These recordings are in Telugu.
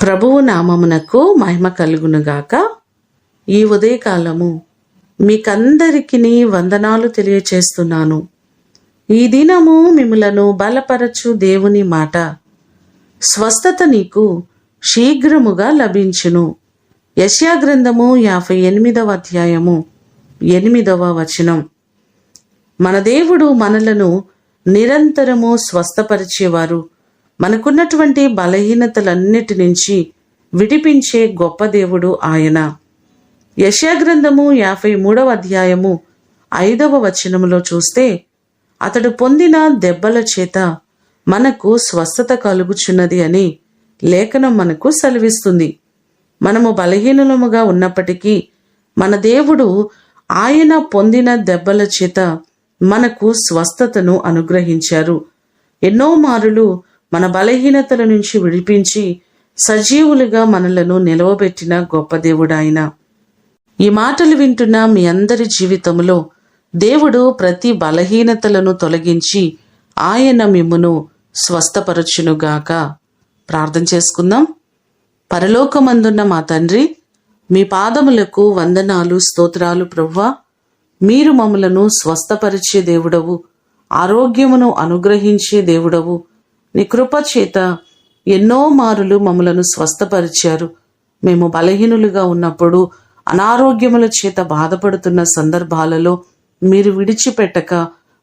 ప్రభువు నామమునకు మహిమ కలుగునుగాక. ఈ ఉదయకాలము మీకందరికీ వందనాలు తెలియచేస్తున్నాను. ఈ దినము మిమ్ములను బలపరచు దేవుని మాట, స్వస్థత నీకు శీఘ్రముగా లభించును. యెషయా గ్రంథము 58వ అధ్యాయము 8వ వచనం. మన దేవుడు మనలను నిరంతరము స్వస్థపరిచేవారు, మనకున్నటువంటి బలహీనతలన్నిటి నుంచి విడిపించే గొప్ప దేవుడు ఆయన. యెషయా గ్రంథము 53వ అధ్యాయము 5వ వచనములో చూస్తే, అతడు పొందిన దెబ్బల చేత మనకు స్వస్థత కలుగుచున్నది అని లేఖనం మనకు సెలవిస్తుంది. మనము బలహీనులముగా ఉన్నప్పటికీ మన దేవుడు ఆయన పొందిన దెబ్బల చేత మనకు స్వస్థతను అనుగ్రహించారు. ఎన్నో మారులు మన బలహీనతల నుంచి విడిపించి సజీవులుగా మనలను నిలవబెట్టిన గొప్ప దేవుడు ఆయన. ఈ మాటలు వింటున్న మీ అందరి జీవితంలో దేవుడు ప్రతి బలహీనతలను తొలగించి ఆయన మిమ్మును స్వస్థపరచునుగాక. ప్రార్థన చేసుకుందాం. పరలోకమందున్న మా తండ్రి, మీ పాదములకు వందనాలు, స్తోత్రాలు ప్రభువా. మీరు మమ్మలను స్వస్థపరిచే దేవుడవు, ఆరోగ్యమును అనుగ్రహించే దేవుడవు. నీ కృప చేత ఎన్నో మారులు మమ్మలను స్వస్థపరిచారు. మేము బలహీనులుగా ఉన్నప్పుడు, అనారోగ్యముల చేత బాధపడుతున్న సందర్భాలలో మీరు విడిచిపెట్టక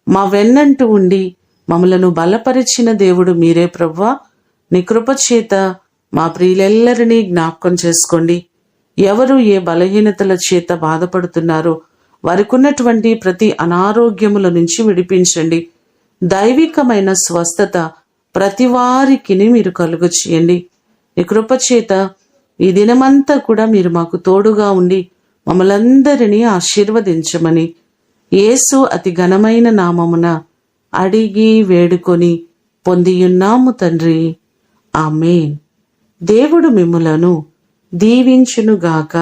మా వెన్నంటూ ఉండి మమ్మలను బలపరిచిన దేవుడు మీరే ప్రభువా. నీ కృప చేత మా ప్రియులెల్లరినీ జ్ఞాపకం చేసుకోండి. ఎవరు ఏ బలహీనతల చేత బాధపడుతున్నారో వారికున్నటువంటి ప్రతి అనారోగ్యముల నుంచి విడిపించండి. దైవికమైన స్వస్థత ప్రతి వారికి మీరు కలుగ చేయండి. ఈ కృప చేత ఈ దినమంతా కూడా మీరు మాకు తోడుగా ఉండి మమ్మలందరినీ ఆశీర్వదించమని యేసు అతి ఘనమైన నామమున అడిగి వేడుకొని పొందియున్నాము తండ్రి. ఆమేన్. దేవుడు మిమ్ములను దీవించునుగాక.